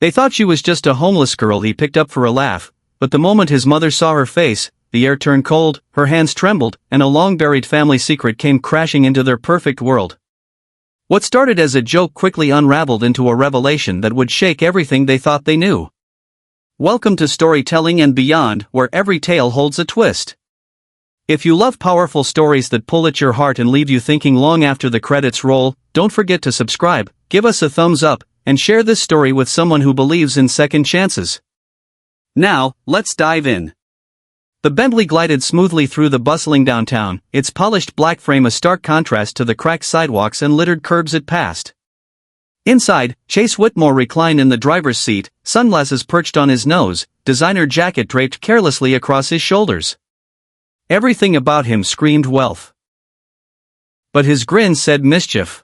They thought she was just a homeless girl he picked up for a laugh, but the moment his mother saw her face, the air turned cold, her hands trembled, and a long-buried family secret came crashing into their perfect world. What started as a joke quickly unraveled into a revelation that would shake everything they thought they knew. Welcome to Storytelling and Beyond, where every tale holds a twist. If you love powerful stories that pull at your heart and leave you thinking long after the credits roll, don't forget to subscribe, give us a thumbs up, and share this story with someone who believes in second chances. Now, let's dive in. The Bentley glided smoothly through the bustling downtown, its polished black frame a stark contrast to the cracked sidewalks and littered curbs it passed. Inside, Chase Whitmore reclined in the driver's seat, sunglasses perched on his nose, designer jacket draped carelessly across his shoulders. Everything about him screamed wealth. But his grin said mischief.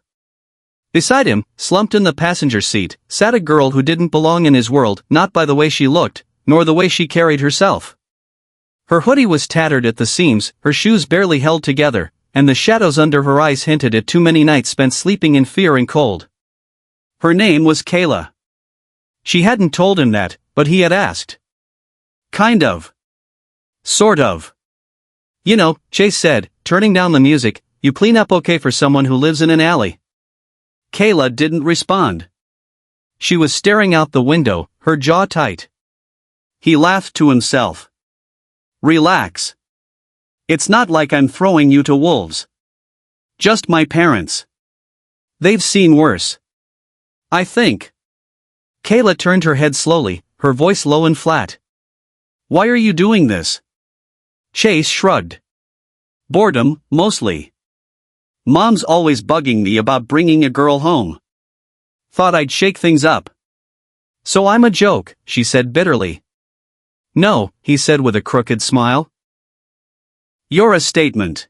Beside him, slumped in the passenger seat, sat a girl who didn't belong in his world, not by the way she looked, nor the way she carried herself. Her hoodie was tattered at the seams, her shoes barely held together, and the shadows under her eyes hinted at too many nights spent sleeping in fear and cold. Her name was Kayla. She hadn't told him that, but he had asked. Kind of. Sort of. You know, Chase said, turning down the music, you clean up okay for someone who lives in an alley. Kayla didn't respond. She was staring out the window, her jaw tight. He laughed to himself. Relax. It's not like I'm throwing you to wolves. Just my parents. They've seen worse. I think. Kayla turned her head slowly, her voice low and flat. Why are you doing this? Chase shrugged. Boredom, mostly. Mom's always bugging me about bringing a girl home. Thought I'd shake things up. So I'm a joke, she said bitterly. No, he said with a crooked smile. You're a statement.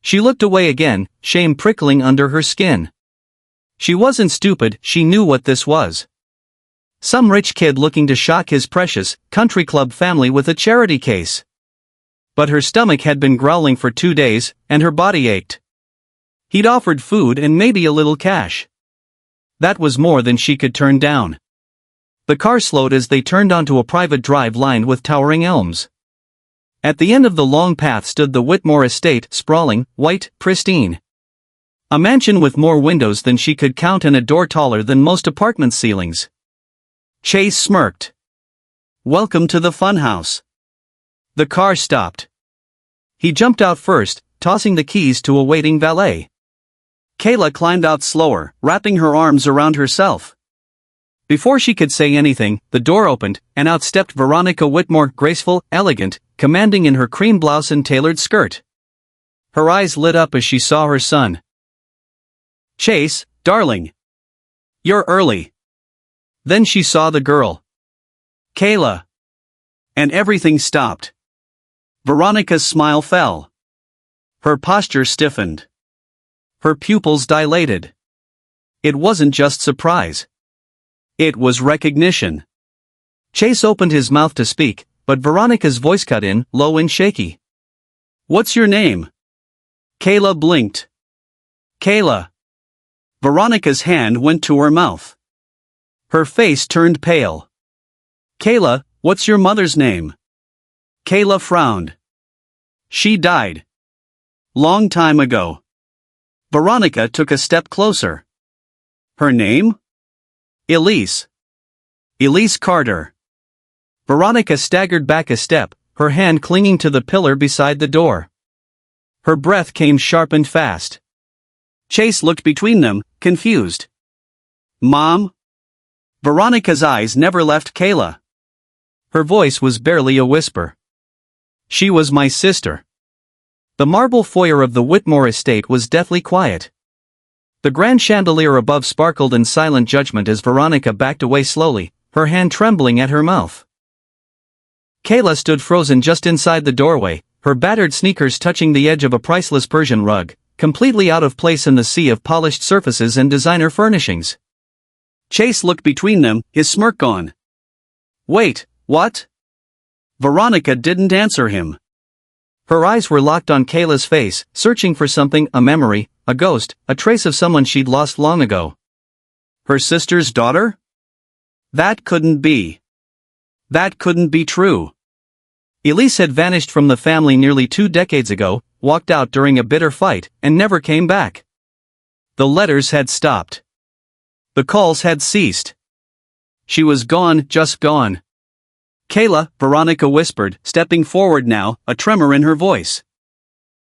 She looked away again, shame prickling under her skin. She wasn't stupid, she knew what this was. Some rich kid looking to shock his precious, country club family with a charity case. But her stomach had been growling for 2 days, and her body ached. He'd offered food and maybe a little cash. That was more than she could turn down. The car slowed as they turned onto a private drive lined with towering elms. At the end of the long path stood the Whitmore estate, sprawling, white, pristine. A mansion with more windows than she could count and a door taller than most apartment ceilings. Chase smirked. Welcome to the funhouse. The car stopped. He jumped out first, tossing the keys to a waiting valet. Kayla climbed out slower, wrapping her arms around herself. Before she could say anything, the door opened, and out stepped Veronica Whitmore, graceful, elegant, commanding in her cream blouse and tailored skirt. Her eyes lit up as she saw her son. Chase, darling. You're early. Then she saw the girl. Kayla. And everything stopped. Veronica's smile fell. Her posture stiffened. Her pupils dilated. It wasn't just surprise. It was recognition. Chase opened his mouth to speak, but Veronica's voice cut in, low and shaky. What's your name? Kayla blinked. Kayla. Veronica's hand went to her mouth. Her face turned pale. Kayla, what's your mother's name? Kayla frowned. She died. Long time ago. Veronica took a step closer. Her name? Elise. Elise Carter. Veronica staggered back a step, her hand clinging to the pillar beside the door. Her breath came sharp and fast. Chase looked between them, confused. Mom? Veronica's eyes never left Kayla. Her voice was barely a whisper. She was my sister. The marble foyer of the Whitmore estate was deathly quiet. The grand chandelier above sparkled in silent judgment as Veronica backed away slowly, her hand trembling at her mouth. Kayla stood frozen just inside the doorway, her battered sneakers touching the edge of a priceless Persian rug, completely out of place in the sea of polished surfaces and designer furnishings. Chase looked between them, his smirk gone. Wait, what? Veronica didn't answer him. Her eyes were locked on Kayla's face, searching for something, a memory, a ghost, a trace of someone she'd lost long ago. Her sister's daughter? That couldn't be. That couldn't be true. Elise had vanished from the family nearly 2 decades ago, walked out during a bitter fight, and never came back. The letters had stopped. The calls had ceased. She was gone, just gone. Kayla, Veronica whispered, stepping forward now, a tremor in her voice.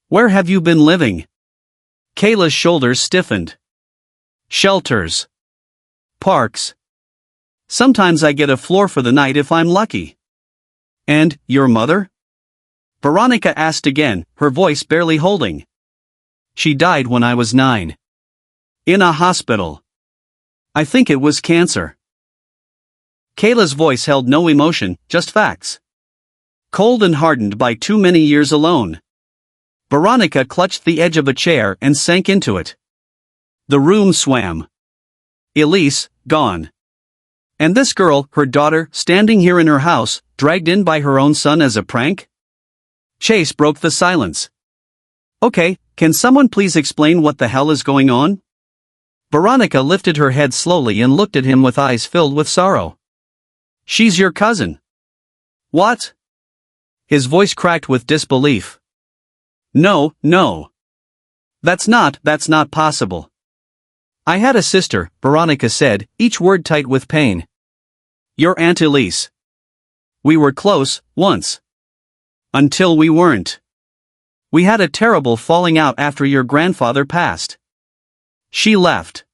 Where have you been living? Kayla's shoulders stiffened. Shelters. Parks. Sometimes I get a floor for the night if I'm lucky. And, your mother? Veronica asked again, her voice barely holding. She died when I was 9. In a hospital. I think it was cancer. Kayla's voice held no emotion, just facts. Cold and hardened by too many years alone. Veronica clutched the edge of a chair and sank into it. The room swam. Elise, gone. And this girl, her daughter, standing here in her house, dragged in by her own son as a prank? Chase broke the silence. Okay, can someone please explain what the hell is going on? Veronica lifted her head slowly and looked at him with eyes filled with sorrow. She's your cousin. What? His voice cracked with disbelief. No. That's not possible. I had a sister, Veronica said, each word tight with pain. Your Aunt Elise. We were close, once. Until we weren't. We had a terrible falling out after your grandfather passed. She left.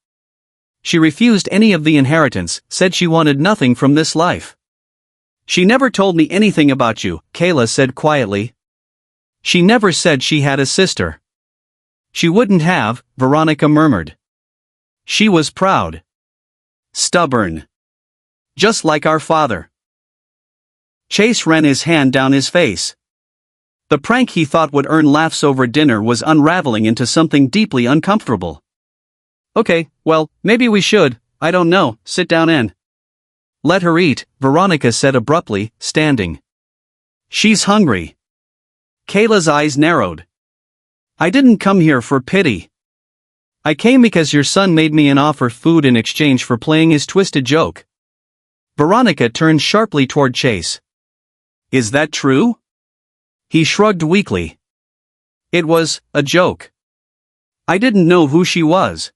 She refused any of the inheritance, said she wanted nothing from this life. She never told me anything about you, Kayla said quietly. She never said she had a sister. She wouldn't have, Veronica murmured. She was proud. Stubborn. Just like our father. Chase ran his hand down his face. The prank he thought would earn laughs over dinner was unraveling into something deeply uncomfortable. Okay, well, maybe we should, I don't know, sit down and. Let her eat, Veronica said abruptly, standing. She's hungry. Kayla's eyes narrowed. I didn't come here for pity. I came because your son made me an offer of food in exchange for playing his twisted joke. Veronica turned sharply toward Chase. Is that true? He shrugged weakly. It was a joke. I didn't know who she was.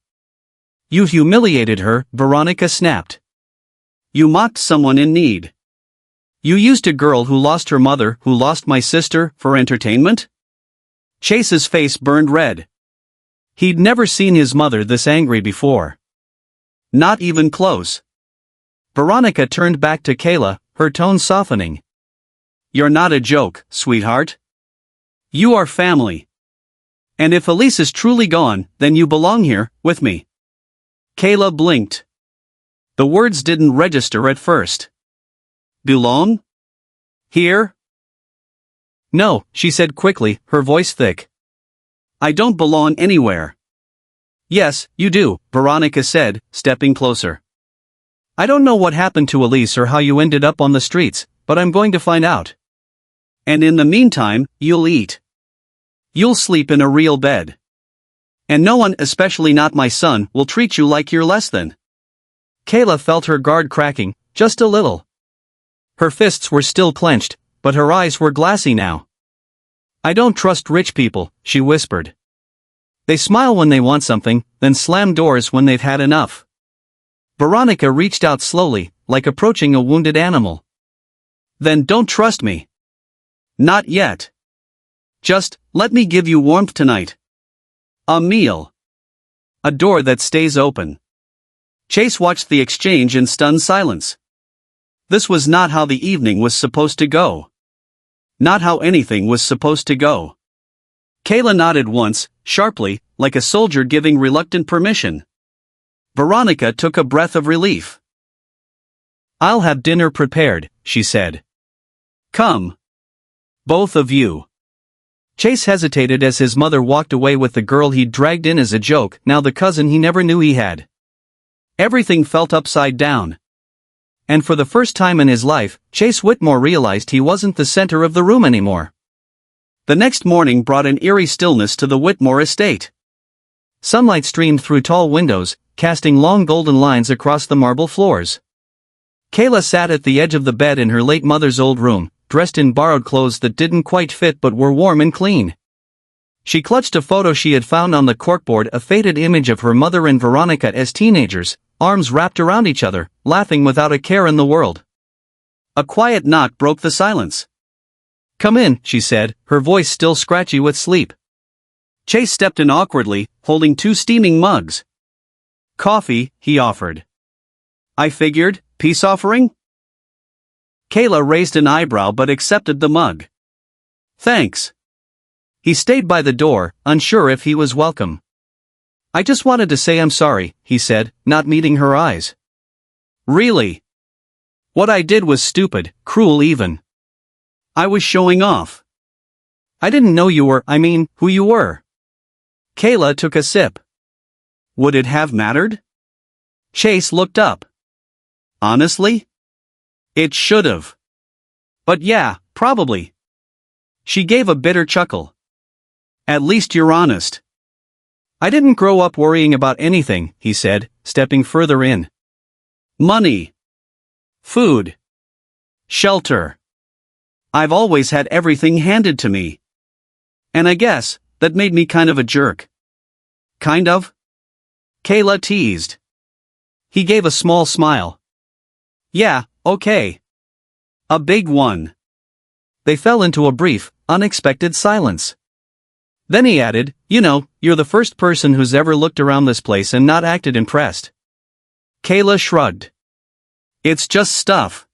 You humiliated her, Veronica snapped. You mocked someone in need. You used a girl who lost her mother, who lost my sister, for entertainment? Chase's face burned red. He'd never seen his mother this angry before. Not even close. Veronica turned back to Kayla, her tone softening. You're not a joke, sweetheart. You are family. And if Elise is truly gone, then you belong here, with me. Kayla blinked. The words didn't register at first. Belong? Here? No, she said quickly, her voice thick. I don't belong anywhere. Yes, you do, Veronica said, stepping closer. I don't know what happened to Elise or how you ended up on the streets, but I'm going to find out. And in the meantime, you'll eat. You'll sleep in a real bed. And no one, especially not my son, will treat you like you're less than. Kayla felt her guard cracking, just a little. Her fists were still clenched, but her eyes were glassy now. I don't trust rich people, she whispered. They smile when they want something, then slam doors when they've had enough. Veronica reached out slowly, like approaching a wounded animal. Then don't trust me. Not yet. Just, let me give you warmth tonight. A meal. A door that stays open. Chase watched the exchange in stunned silence. This was not how the evening was supposed to go. Not how anything was supposed to go. Kayla nodded once, sharply, like a soldier giving reluctant permission. Veronica took a breath of relief. I'll have dinner prepared, she said. Come. Both of you. Chase hesitated as his mother walked away with the girl he'd dragged in as a joke, now the cousin he never knew he had. Everything felt upside down. And for the first time in his life, Chase Whitmore realized he wasn't the center of the room anymore. The next morning brought an eerie stillness to the Whitmore estate. Sunlight streamed through tall windows, casting long golden lines across the marble floors. Kayla sat at the edge of the bed in her late mother's old room, dressed in borrowed clothes that didn't quite fit but were warm and clean. She clutched a photo she had found on the corkboard, a faded image of her mother and Veronica as teenagers, arms wrapped around each other, laughing without a care in the world. A quiet knock broke the silence. "Come in," she said, her voice still scratchy with sleep. Chase stepped in awkwardly, holding 2 steaming mugs. "Coffee," he offered. "I figured, peace offering?" Kayla raised an eyebrow but accepted the mug. "Thanks." He stayed by the door, unsure if he was welcome. "I just wanted to say I'm sorry," he said, not meeting her eyes. "Really? What I did was stupid, cruel even. I was showing off. I didn't know who you were." Kayla took a sip. "Would it have mattered?" Chase looked up. "Honestly? It should've. But yeah, probably." She gave a bitter chuckle. "At least you're honest." "I didn't grow up worrying about anything," he said, stepping further in. "Money. Food. Shelter. I've always had everything handed to me. And I guess, that made me kind of a jerk." "Kind of?" Kayla teased. He gave a small smile. "Yeah, okay. A big one." They fell into a brief, unexpected silence. Then he added, "You're the first person who's ever looked around this place and not acted impressed." Kayla shrugged. "It's just stuff.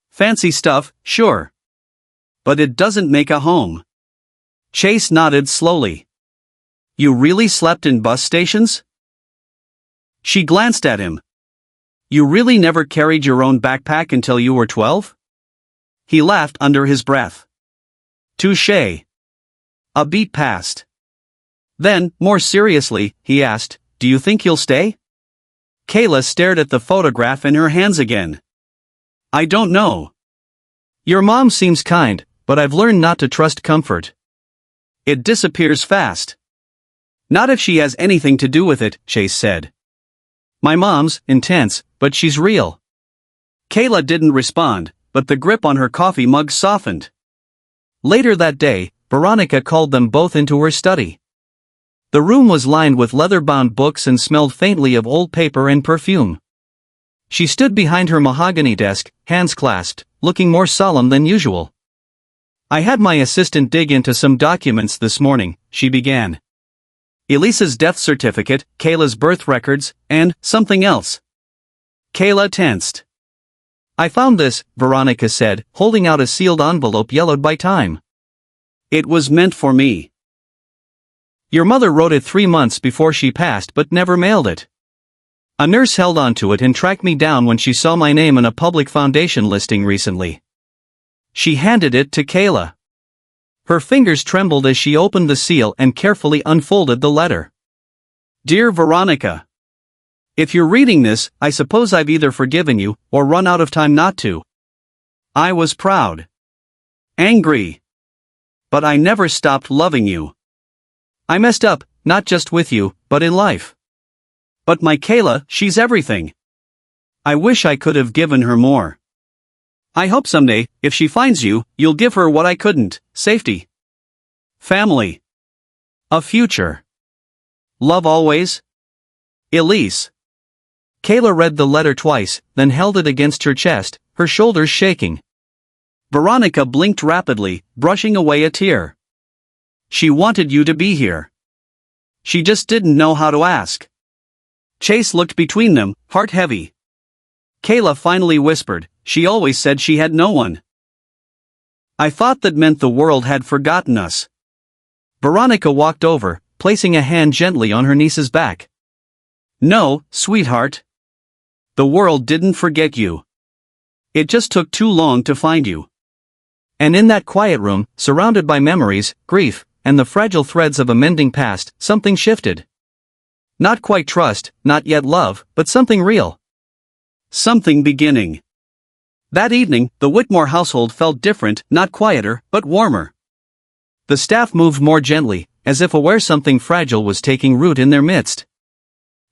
Fancy stuff, sure. But it doesn't make a home." Chase nodded slowly. "You really slept in bus stations?" She glanced at him. "You really never carried your own backpack until you were 12? He laughed under his breath. "Touché." A beat passed. Then, more seriously, he asked, "Do you think you'll stay?" Kayla stared at the photograph in her hands again. "I don't know. Your mom seems kind, but I've learned not to trust comfort. It disappears fast." "Not if she has anything to do with it," Chase said. "My mom's intense, but she's real." Kayla didn't respond, but the grip on her coffee mug softened. Later that day, Veronica called them both into her study. The room was lined with leather-bound books and smelled faintly of old paper and perfume. She stood behind her mahogany desk, hands clasped, looking more solemn than usual. "I had my assistant dig into some documents this morning," she began. "Elisa's death certificate, Kayla's birth records, and something else." Kayla tensed. "I found this," Veronica said, holding out a sealed envelope yellowed by time. "It was meant for me. Your mother wrote it 3 months before she passed but never mailed it. A nurse held on to it and tracked me down when she saw my name in a public foundation listing recently." She handed it to Kayla. Her fingers trembled as she opened the seal and carefully unfolded the letter. "Dear Veronica, if you're reading this, I suppose I've either forgiven you or run out of time not to. I was proud. Angry. But I never stopped loving you. I messed up, not just with you, but in life. But my Kayla, she's everything. I wish I could have given her more. I hope someday, if she finds you, you'll give her what I couldn't: safety. Family. A future. Love always. Elise." Kayla read the letter twice, then held it against her chest, her shoulders shaking. Veronica blinked rapidly, brushing away a tear. "She wanted you to be here. She just didn't know how to ask." Chase looked between them, heart heavy. Kayla finally whispered, "She always said she had no one." "I thought that meant the world had forgotten us." Veronica walked over, placing a hand gently on her niece's back. "No, sweetheart. The world didn't forget you. It just took too long to find you." And in that quiet room, surrounded by memories, grief, and the fragile threads of a mending past, something shifted. Not quite trust, not yet love, but something real. Something beginning. That evening, the Whitmore household felt different, not quieter, but warmer. The staff moved more gently, as if aware something fragile was taking root in their midst.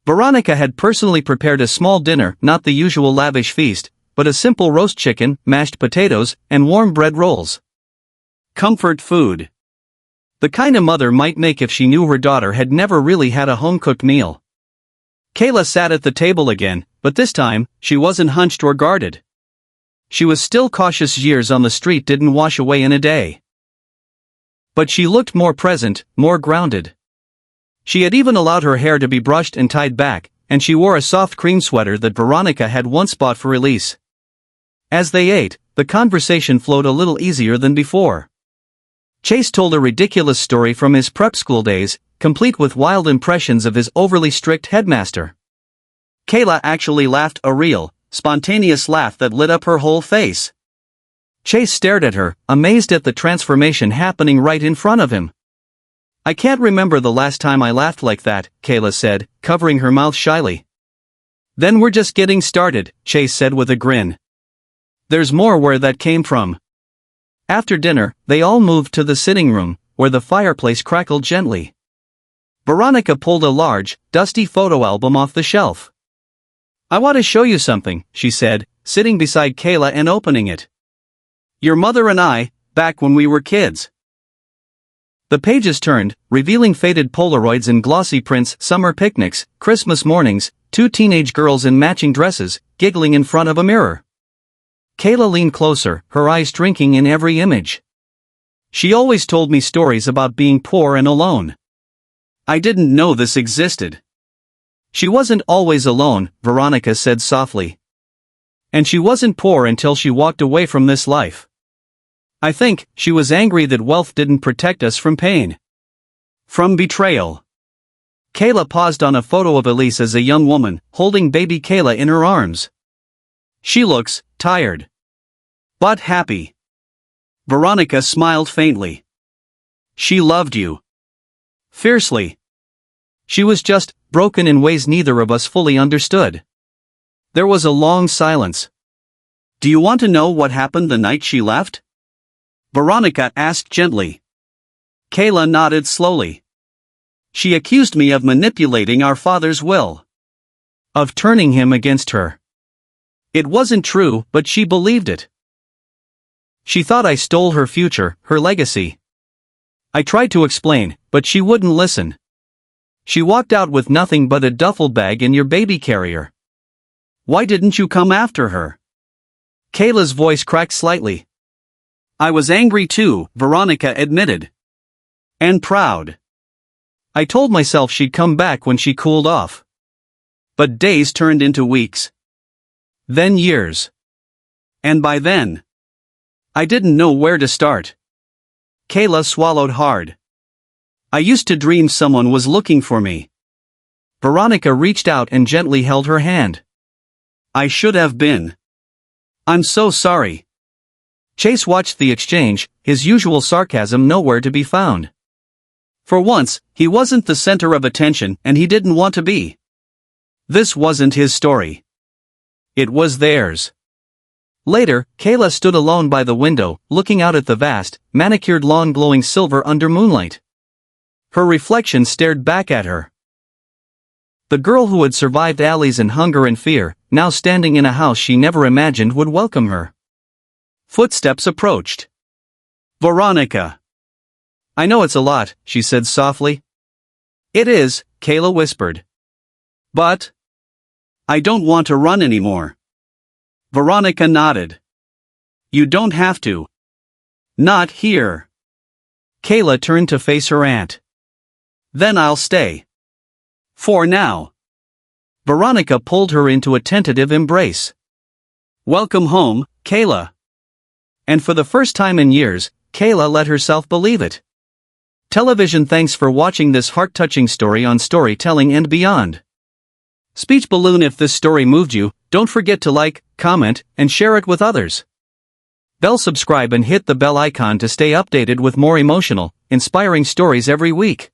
Veronica had personally prepared a small dinner, not the usual lavish feast, but a simple roast chicken, mashed potatoes, and warm bread rolls. Comfort food. The kind a mother might make if she knew her daughter had never really had a home-cooked meal. Kayla sat at the table again, but this time, she wasn't hunched or guarded. She was still cautious. Years on the street didn't wash away in a day. But she looked more present, more grounded. She had even allowed her hair to be brushed and tied back, and she wore a soft cream sweater that Veronica had once bought for Elise. As they ate, the conversation flowed a little easier than before. Chase told a ridiculous story from his prep school days, complete with wild impressions of his overly strict headmaster. Kayla actually laughed, a real, spontaneous laugh that lit up her whole face. Chase stared at her, amazed at the transformation happening right in front of him. "I can't remember the last time I laughed like that," Kayla said, covering her mouth shyly. "Then we're just getting started," Chase said with a grin. "There's more where that came from." After dinner, they all moved to the sitting room, where the fireplace crackled gently. Veronica pulled a large, dusty photo album off the shelf. "I want to show you something," she said, sitting beside Kayla and opening it. "Your mother and I, back when we were kids." The pages turned, revealing faded Polaroids and glossy prints, summer picnics, Christmas mornings, two teenage girls in matching dresses, giggling in front of a mirror. Kayla leaned closer, her eyes drinking in every image. "She always told me stories about being poor and alone. I didn't know this existed." "She wasn't always alone," Veronica said softly. "And she wasn't poor until she walked away from this life. I think she was angry that wealth didn't protect us from pain. From betrayal." Kayla paused on a photo of Elise as a young woman, holding baby Kayla in her arms. "She looks tired. But happy." Veronica smiled faintly. "She loved you. Fiercely. She was just broken in ways neither of us fully understood." There was a long silence. "Do you want to know what happened the night she left?" Veronica asked gently. Kayla nodded slowly. "She accused me of manipulating our father's will. Of turning him against her. It wasn't true, but she believed it. She thought I stole her future, her legacy. I tried to explain, but she wouldn't listen. She walked out with nothing but a duffel bag and your baby carrier. Why didn't you come after her?" Kayla's voice cracked slightly. "I was angry too," Veronica admitted. "And proud. I told myself she'd come back when she cooled off. But days turned into weeks. Then years. And by then, I didn't know where to start." Kayla swallowed hard. "I used to dream someone was looking for me." Veronica reached out and gently held her hand. "I should have been. I'm so sorry." Chase watched the exchange, his usual sarcasm nowhere to be found. For once, he wasn't the center of attention and he didn't want to be. This wasn't his story. It was theirs. Later, Kayla stood alone by the window, looking out at the vast, manicured lawn glowing silver under moonlight. Her reflection stared back at her. The girl who had survived alleys and hunger and fear, now standing in a house she never imagined would welcome her. Footsteps approached. "Veronica." "I know it's a lot," she said softly. "It is," Kayla whispered. "But I don't want to run anymore." Veronica nodded. "You don't have to. Not here." Kayla turned to face her aunt. "Then I'll stay. For now." Veronica pulled her into a tentative embrace. "Welcome home, Kayla." And for the first time in years, Kayla let herself believe it. Television. Thanks for watching this heart-touching story on Storytelling and Beyond. Speech Balloon. If this story moved you, don't forget to like, comment, and share it with others. Subscribe and hit the bell icon to stay updated with more emotional, inspiring stories every week.